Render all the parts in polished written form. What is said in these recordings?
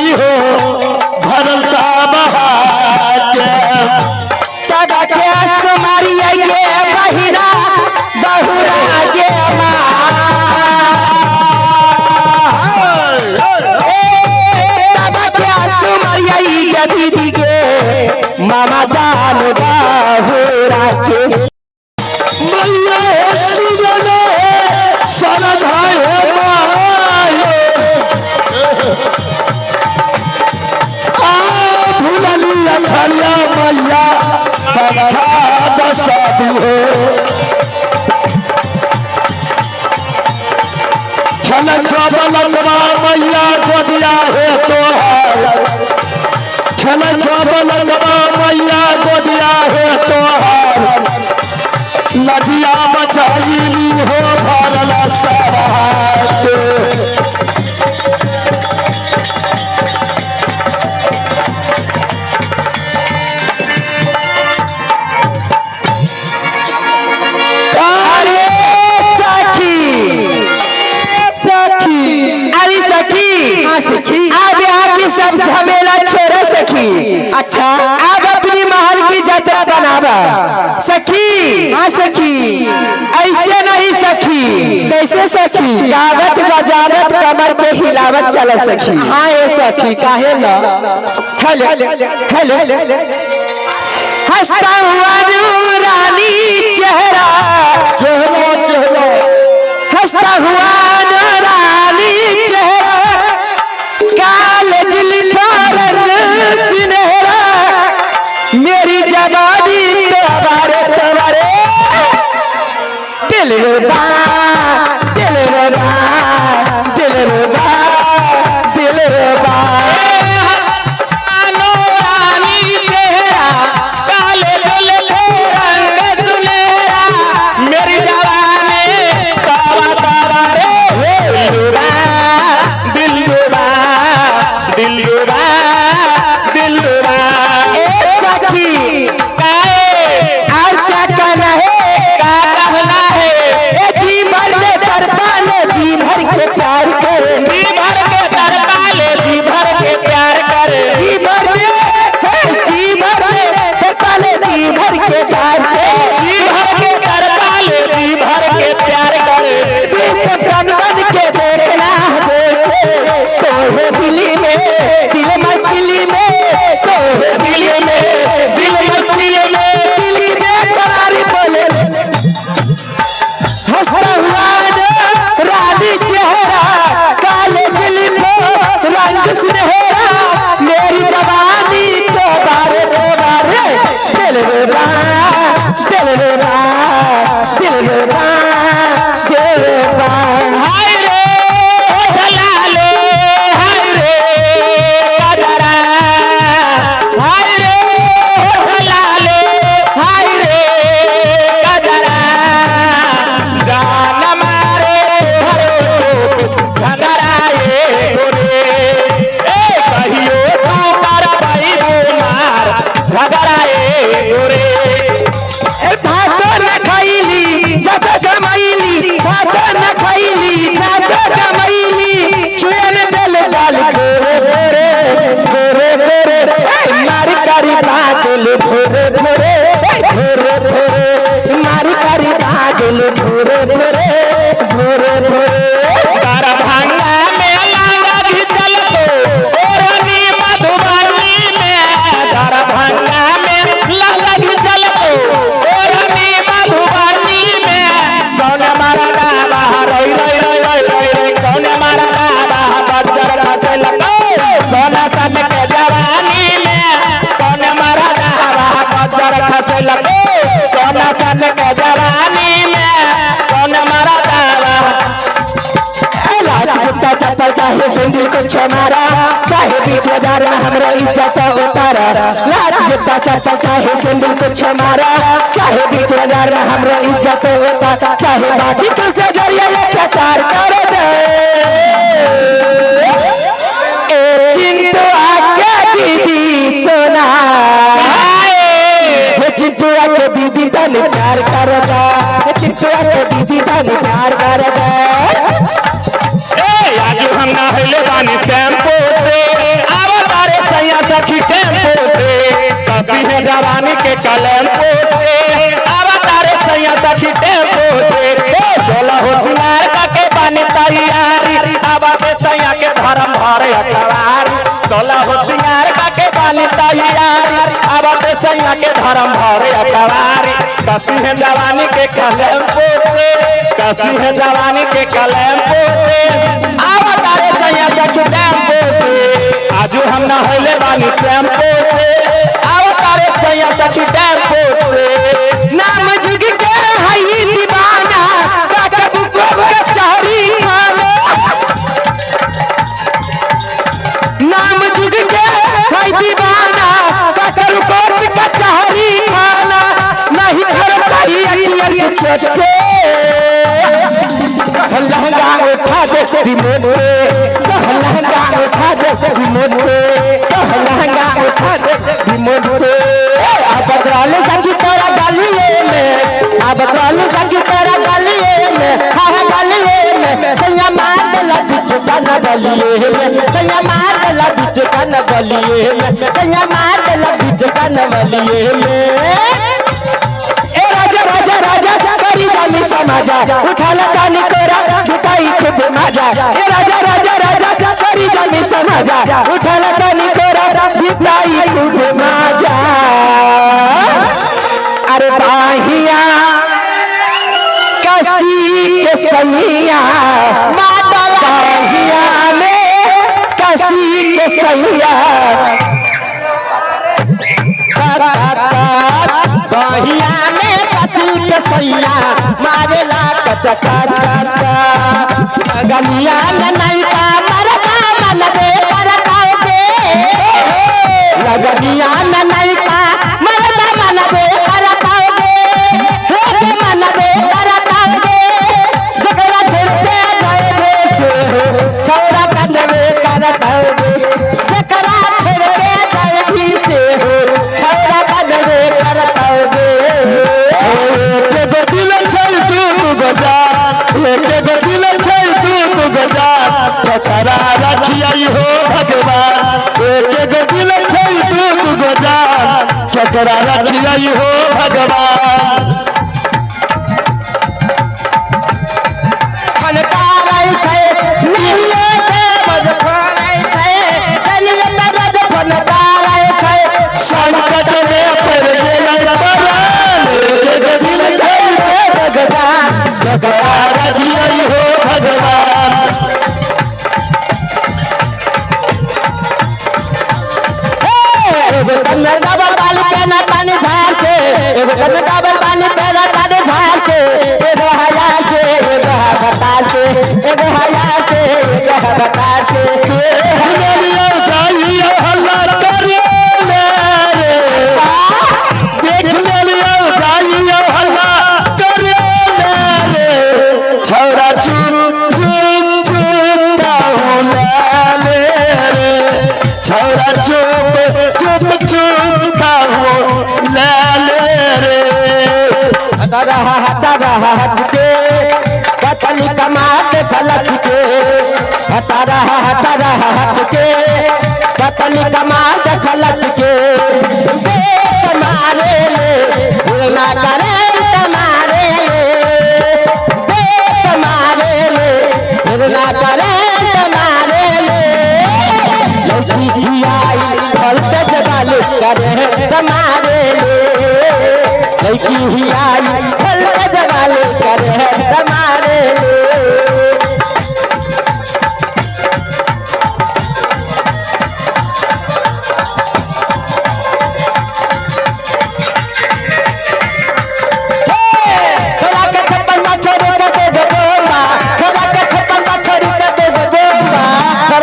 सखी हो भरल के सुमारिया के बहिरा बहुरा के सुमारिया दीदी के मामा जान बहुरा के मैया गोदिया है तोहार मैया गोदिया है तोहार लजिया बचाई हो भरल सब झमेला छोड़ो सखी। अच्छा अब अपनी महल की यात्रा बनावा सखी। हाँ सखी ऐसे नहीं सखी। कैसे सखी? गावत बजावत कमर पे हिलावत चला सखी। हाँ ये सखी काहे न हेलो हेलो हंसता हुआ रानी चेहरा हंसता हुआ रानी चेहरा काल सुनहरा मेरी जवानी तबारे तबारे दिल रुबा दिल रुबा दिल रुबा दिल रुबा रानी चेहरा काले दिल रंग सुनहरा मेरी जवानी तबा तबारे दिल रुबा दिल रुबा चाहे सिंगल को छमारा चाहे बीच बाजार में हमरा इज्जत उतारा जूता चप्पल चाहे सिंगल को छमारा चाहे बीच बाजार में हमरा इज्जत उतारा चाहे बाकी तो से जरिया अत्याचार करे दे ए चिंटू आके दीदी सोना हे चिंटू आके दीदी तन प्यार कर दे चिंटू आके दीदी तन प्यार कर दे आज हम नहले बानी शैम्पू से है जवानी के कलम से अवतारे सैया सखी टेम्पो से चला हो सिंगार के बानी तैयारी आवाते सैया के धर्म भरे अखबारी चला हो सिंगार के बानी तैयारी आवाते सैया के धर्म भरे अखबारी कसी है जवानी के कलम से कसी है जवानी के कलम से अवतारे सैया सखी टेम्पो से आजू हम न होले बानी शैम्पू से अवतारे सैया सखी टेम्पो से नाम जुग के हई दीवाना काकब को कचहरी खाना नाम जुग के हई दीवाना काकब को कचहरी खाना नहीं कर पाई अखियन के चोट लहंगा उठा दे रिमोट से लहंगा उठा दे रिमोट से लहंगा उठा दे रिमोट से बदराल संगी तेरा गलिए में बदराल संगी तेरा गलिए में हाँ गलिए में सैया मार दला बिच कन गलिए में सैया मार दला बिच कन गलिए में सैया मार दला बिच कन गलिए में राजा राजा राजा करी जामी समाजा उठा लगानी कोरा दुटाई खूब मजा राजा राजा राजा करी जामी समाजा उठा लगानी कोरा दुटाई खूब मजा अरे बाहिया कसी के सैया बाहिया में कसी के सैया बाहिया में कसी के सैया मारेला कचका गलिया में नहीं का मरता मन दे करताओगे लगनिया में नहीं का मरता मन दे करताओगे हे मन दे करताओगे जगरा छोड़ते जाए छौरा कंदवे करताओगे जगरा छोड़ते जाए भी से छौरा कंदवे करताओगे के दिल छै तू गजा के दिल छै तू गजा ठकरा रखियाई हो भगवान के दिल छै तू गजा ठकरा रखियाई हो भगवान मन पारै छै नीले के मज पारै छै कलिए मरद मन पारै छै संकट में पड़ गेलै परान के दिल छै भगवान ठकरा रखियाई हो भगवान एगो कन्ना डबल बाली पेना पानी झाड़ के एगो कन्ना डबल बाली पेना पानी झाड़ के एगो हया के एगो बता के एगो हया के एगो बता के हरिया जाइए हल्ला करे रे देख लिया जाइए हल्ला करे रे छौरा चुप चुप चुप हो ले रे छौरा चुप चुप चुप हो ले रे हट के कतली कमात फलक के हट के कतली कमात फलक के मारे ले ना करे मारे ले मारे ले ना करे मारे ले आई फल से जगाले करे मारे ले ही आई फल से जगाले करे मारे ले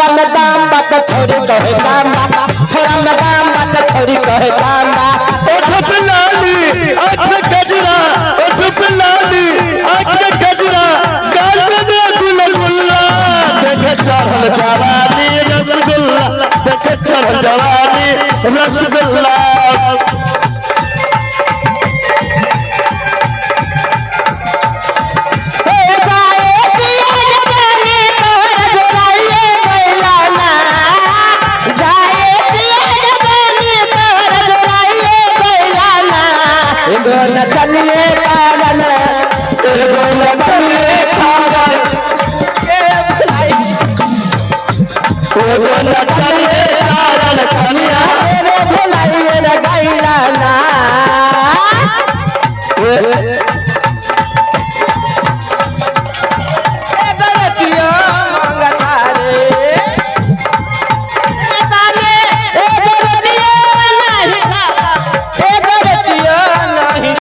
छोरी कहे कांबा छोरा में कांबा तो छोरी कहे कांबा ओठ लाली आँख गजरा ओठ लाली आँख गजरा गाल में गुलगुल्ला देखे चढ़ल जवानी रसगुल्ला देखे चढ़ल जवानी रसगुल्ला